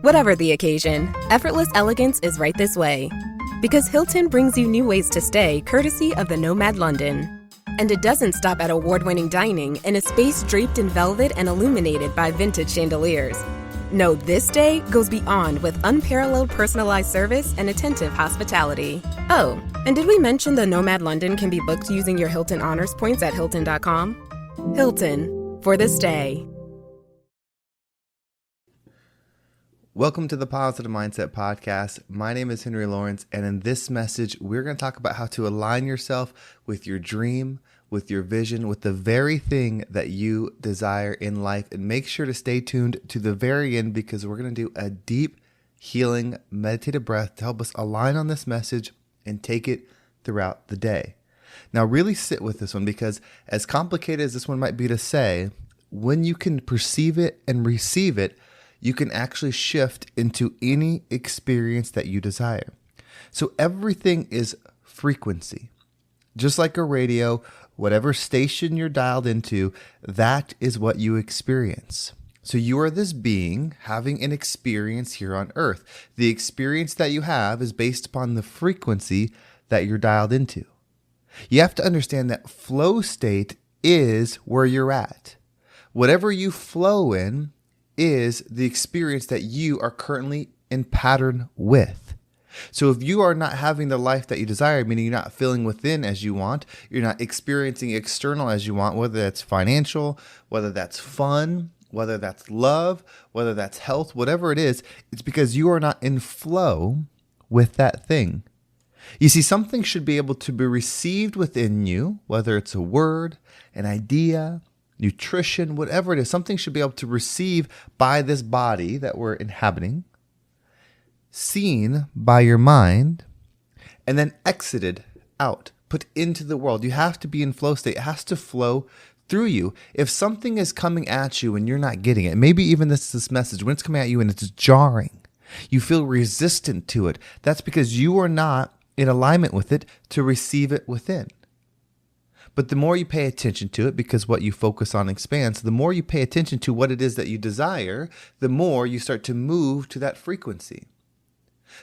Whatever the occasion, effortless elegance is right this way. Because Hilton brings you new ways to stay courtesy of the Nomad London. And it doesn't stop at award-winning dining in a space draped in velvet and illuminated by vintage chandeliers. No, this day goes beyond with unparalleled personalized service and attentive hospitality. Oh, and did we mention the Nomad London can be booked using your Hilton Honors points at Hilton.com? Hilton, for the stay. Welcome to the Positive Mindset Podcast. My name is Henry Lawrence, and in this message, we're going to talk about how to align yourself with your dream, with your vision, with the very thing that you desire in life. And make sure to stay tuned to the very end because we're going to do a deep, healing, meditative breath to help us align on this message and take it throughout the day. Now, really sit with this one because as complicated as this one might be to say, when you can perceive it and receive it, you can actually shift into any experience that you desire. So everything is frequency. Just like a radio, whatever station you're dialed into, that is what you experience. So you are this being having an experience here on earth. The experience that you have is based upon the frequency that you're dialed into. You have to understand that flow state is where you're at. Whatever you flow in is the experience that you are currently in pattern with. So if you are not having the life that you desire, meaning you're not feeling within as you want, you're not experiencing external as you want, whether that's financial, whether that's fun, whether that's love, whether that's health, whatever it is, it's because you are not in flow with that thing. You see, something should be able to be received within you, whether it's a word, an idea, nutrition, whatever it is, something should be able to receive by this body that we're inhabiting, seen by your mind, and then exited out, put into the world. You have to be in flow state. It has to flow through you. If something is coming at you and you're not getting it, maybe even this message, when it's coming at you and it's jarring, you feel resistant to it, that's because you are not in alignment with it to receive it within. But the more you pay attention to it, because what you focus on expands, the more you pay attention to what it is that you desire, the more you start to move to that frequency.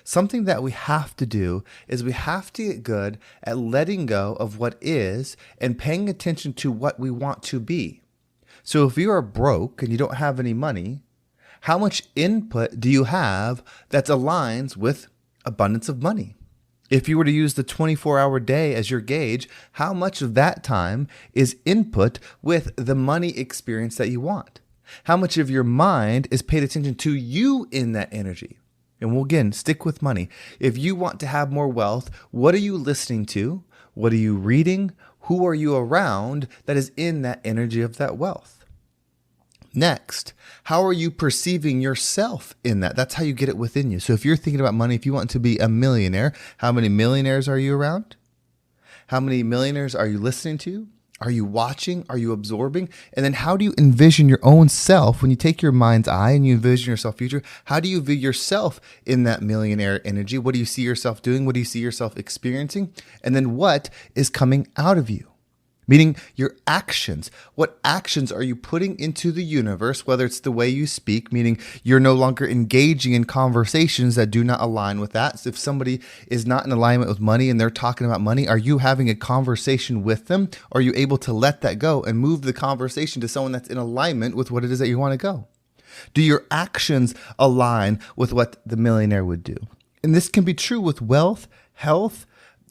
Something that we have to do is we have to get good at letting go of what is and paying attention to what we want to be. So if you are broke and you don't have any money, how much input do you have that aligns with abundance of money? If you were to use the 24-hour day as your gauge, how much of that time is input with the money experience that you want? How much of your mind is paid attention to you in that energy? And we'll again stick with money. If you want to have more wealth, what are you listening to? What are you reading? Who are you around that is in that energy of that wealth? Next, how are you perceiving yourself in that? That's how you get it within you. So if you're thinking about money, if you want to be a millionaire, how many millionaires are you around? How many millionaires are you listening to? Are you watching? Are you absorbing? And then how do you envision your own self when you take your mind's eye and you envision yourself future? How do you view yourself in that millionaire energy? What do you see yourself doing? What do you see yourself experiencing? And then what is coming out of you? Meaning your actions. What actions are you putting into the universe, whether it's the way you speak, meaning you're no longer engaging in conversations that do not align with that. So if somebody is not in alignment with money and they're talking about money, are you having a conversation with them? Or are you able to let that go and move the conversation to someone that's in alignment with what it is that you want to go? Do your actions align with what the millionaire would do? And this can be true with wealth, health,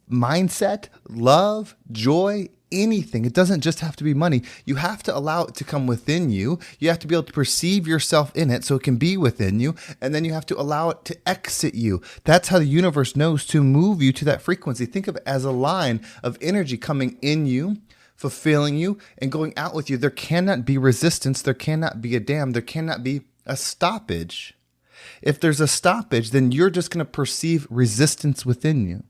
mindset, love, joy, anything. It doesn't just have to be money. You have to allow it to come within you. You have to be able to perceive yourself in it so it can be within you. And then you have to allow it to exit you. That's how the universe knows to move you to that frequency. Think of it as a line of energy coming in you, fulfilling you, and going out with you. There cannot be resistance. There cannot be a dam. There cannot be a stoppage. If there's a stoppage, then you're just going to perceive resistance within you.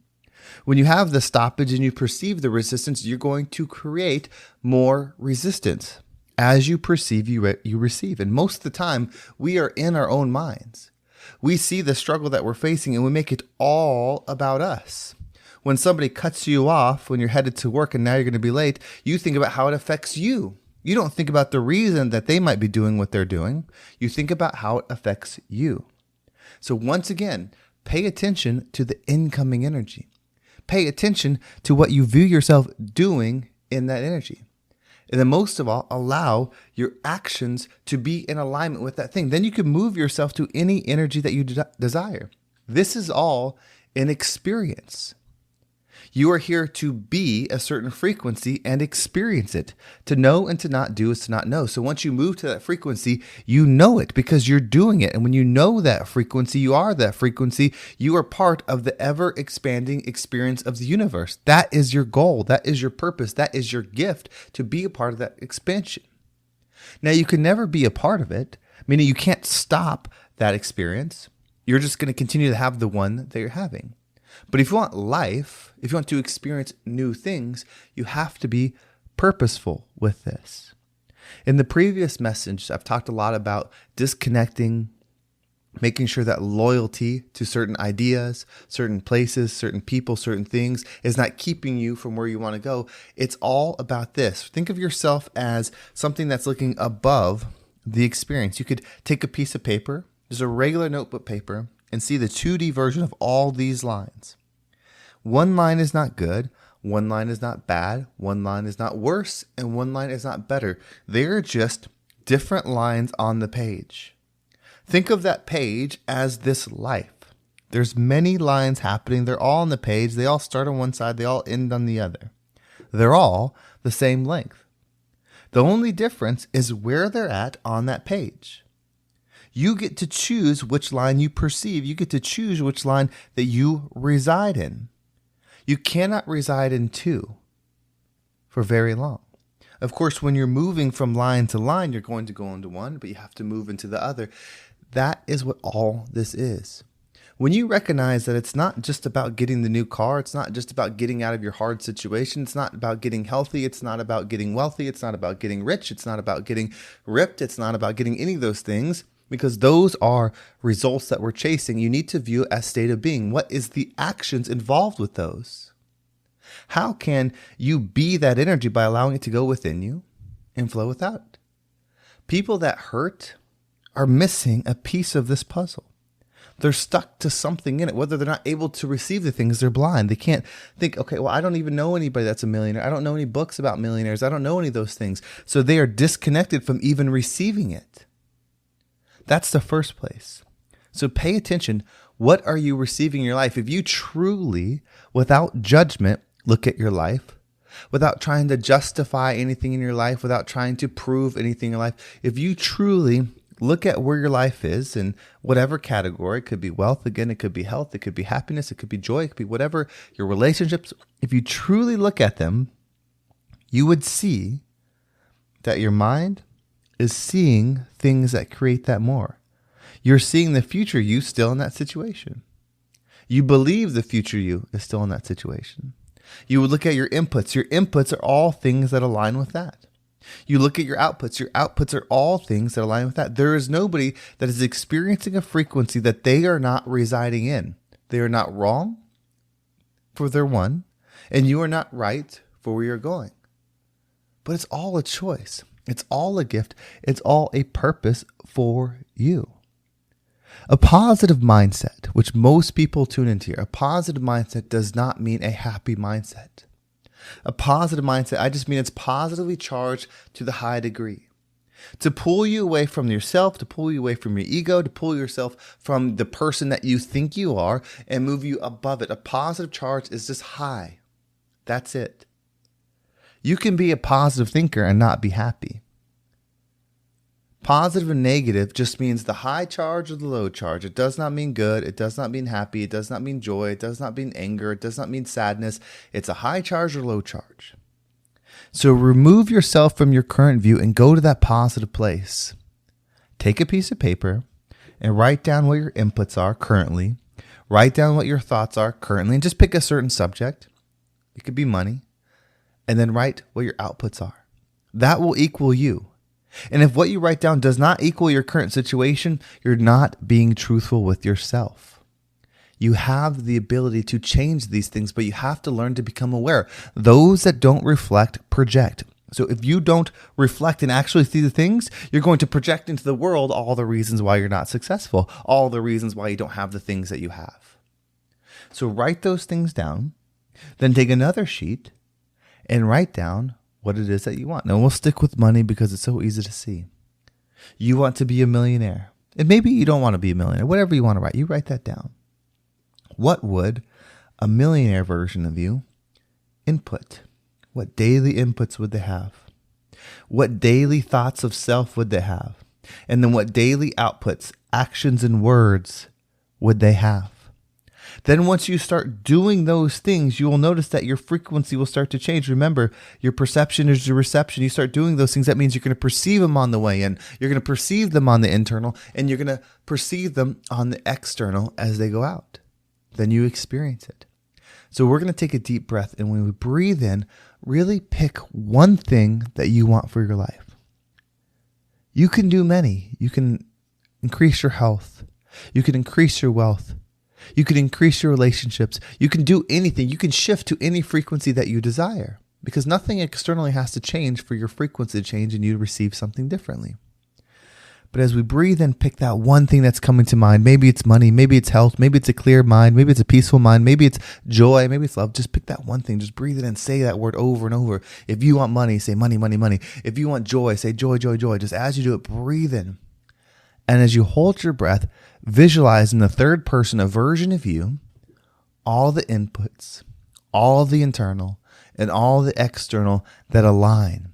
When you have the stoppage and you perceive the resistance, you're going to create more resistance. As you perceive, you receive. And most of the time, we are in our own minds. We see the struggle that we're facing and we make it all about us. When somebody cuts you off when you're headed to work and now you're going to be late, you think about how it affects you. You don't think about the reason that they might be doing what they're doing. You think about how it affects you. So once again, pay attention to the incoming energy. Pay attention to what you view yourself doing in that energy. And then most of all, allow your actions to be in alignment with that thing. Then you can move yourself to any energy that you desire. This is all an experience. You are here to be a certain frequency and experience it. To know and to not do is to not know. So once you move to that frequency, you know it because you're doing it. And when you know that frequency, you are that frequency. You are part of the ever expanding experience of the universe. That is your goal. That is your purpose. That is your gift, to be a part of that expansion. Now, you can never be a part of it, meaning you can't stop that experience. You're just going to continue to have the one that you're having. But if you want life, if you want to experience new things, you have to be purposeful with this. In the previous message, I've talked a lot about disconnecting, making sure that loyalty to certain ideas, certain places, certain people, certain things is not keeping you from where you want to go. It's all about this. Think of yourself as something that's looking above the experience. You could take a piece of paper, just a regular notebook paper, and see the 2D version of all these lines. One line is not good, one line is not bad, one line is not worse, and one line is not better. They're just different lines on the page. Think of that page as this life. There's many lines happening. They're all on the page. They all start on one side. They all end on the other. They're all the same length. The only difference is where they're at on that page. You get to choose which line you perceive. You get to choose which line that you reside in. You cannot reside in two for very long. Of course, when you're moving from line to line, you're going to go into one, but you have to move into the other. That is what all this is. When you recognize that it's not just about getting the new car, it's not just about getting out of your hard situation, it's not about getting healthy, it's not about getting wealthy, it's not about getting rich, it's not about getting ripped, it's not about getting any of those things, because those are results that we're chasing. You need to view it as state of being. What is the actions involved with those? How can you be that energy by allowing it to go within you and flow without it? People that hurt are missing a piece of this puzzle. They're stuck to something in it, whether they're not able to receive the things, they're blind. They can't think, okay, well, I don't even know anybody that's a millionaire. I don't know any books about millionaires. I don't know any of those things. So they are disconnected from even receiving it. That's the first place. So pay attention. What are you receiving in your life? If you truly, without judgment, look at your life, without trying to justify anything in your life, without trying to prove anything in your life, if you truly look at where your life is in whatever category, it could be wealth, again, it could be health, it could be happiness, it could be joy, it could be whatever, your relationships, if you truly look at them, you would see that your mind is seeing things that create that more. You're seeing the future you still in that situation. You believe the future you is still in that situation. You would look at your inputs. Your inputs are all things that align with that. You look at your outputs. Your outputs are all things that align with that. There is nobody that is experiencing a frequency that they are not residing in. They are not wrong for their one, and you are not right for where you're going. But it's all a choice. It's all a gift. It's all a purpose for you. A positive mindset, which most people tune into here, a positive mindset does not mean a happy mindset. A positive mindset, I just mean it's positively charged to the high degree. To pull you away from yourself, to pull you away from your ego, to pull yourself from the person that you think you are and move you above it. A positive charge is just high. That's it. You can be a positive thinker and not be happy. Positive and negative just means the high charge or the low charge. It does not mean good. It does not mean happy. It does not mean joy. It does not mean anger. It does not mean sadness. It's a high charge or low charge. So remove yourself from your current view and go to that positive place. Take a piece of paper and write down what your inputs are currently. Write down what your thoughts are currently and just pick a certain subject. It could be money. And then write what your outputs are. That will equal you. And if what you write down does not equal your current situation, you're not being truthful with yourself. You have the ability to change these things, but you have to learn to become aware. Those that don't reflect, project. So if you don't reflect and actually see the things, you're going to project into the world all the reasons why you're not successful, all the reasons why you don't have the things that you have. So write those things down, then take another sheet and write down what it is that you want. Now we'll stick with money because it's so easy to see. You want to be a millionaire. And maybe you don't want to be a millionaire. Whatever you want to write, you write that down. What would a millionaire version of you input? What daily inputs would they have? What daily thoughts of self would they have? And then what daily outputs, actions and words would they have? Then once you start doing those things, you will notice that your frequency will start to change. Remember, your perception is your reception. You start doing those things, that means you're going to perceive them on the way in. You're going to perceive them on the internal, and you're going to perceive them on the external as they go out. Then you experience it. So we're going to take a deep breath, and when we breathe in, really pick one thing that you want for your life. You can do many. You can increase your health. You can increase your wealth. You can increase your relationships. You can do anything. You can shift to any frequency that you desire, because nothing externally has to change for your frequency to change and you to receive something differently. But as we breathe in, pick that one thing that's coming to mind. Maybe it's money, maybe it's health, maybe it's a clear mind, maybe it's a peaceful mind, maybe it's joy, maybe it's love. Just pick that one thing. Just breathe it in. Say that word over and over. If you want money, say money, money, money. If you want joy, say joy, joy, joy. Just as you do it, breathe in. And as you hold your breath, visualize in the third person a version of you, all the inputs, all the internal, and all the external that align.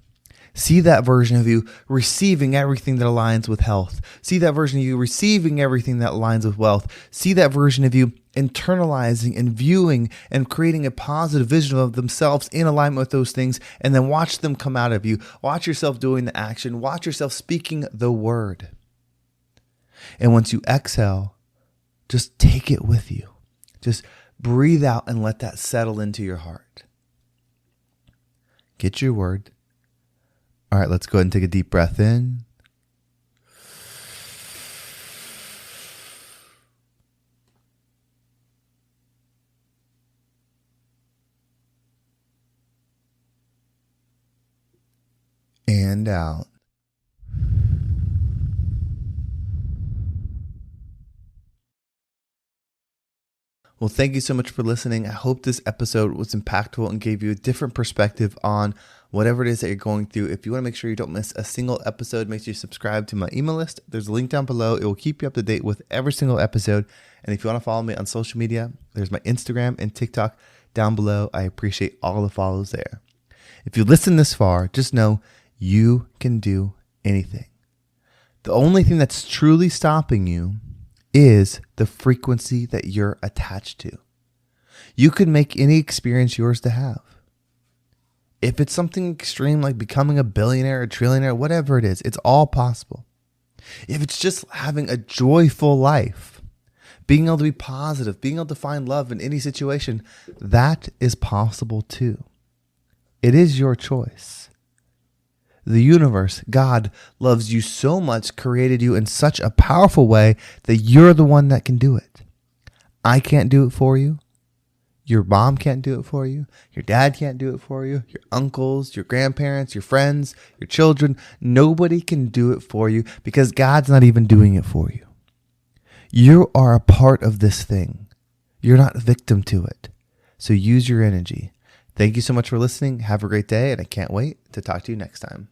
See that version of you receiving everything that aligns with health. See that version of you receiving everything that aligns with wealth. See that version of you internalizing and viewing and creating a positive vision of themselves in alignment with those things, and then watch them come out of you. Watch yourself doing the action. Watch yourself speaking the word. And once you exhale, just take it with you. Just breathe out and let that settle into your heart. Get your word. All right, let's go ahead and take a deep breath in. And out. Well, thank you so much for listening. I hope this episode was impactful and gave you a different perspective on whatever it is that you're going through. If you want to make sure you don't miss a single episode, make sure you subscribe to my email list. There's a link down below. It will keep you up to date with every single episode. And if you want to follow me on social media, there's my Instagram and TikTok down below. I appreciate all the follows there. If you listen this far, just know you can do anything. The only thing that's truly stopping you is the frequency that you're attached to. You can make any experience yours to have. If it's something extreme like becoming a billionaire, a trillionaire, whatever it is, it's all possible. If it's just having a joyful life, being able to be positive, being able to find love in any situation, that is possible too. It is your choice. The universe, God, loves you so much, created you in such a powerful way that you're the one that can do it. I can't do it for you. Your mom can't do it for you. Your dad can't do it for you. Your uncles, your grandparents, your friends, your children. Nobody can do it for you because God's not even doing it for you. You are a part of this thing. You're not a victim to it. So use your energy. Thank you so much for listening. Have a great day, and I can't wait to talk to you next time.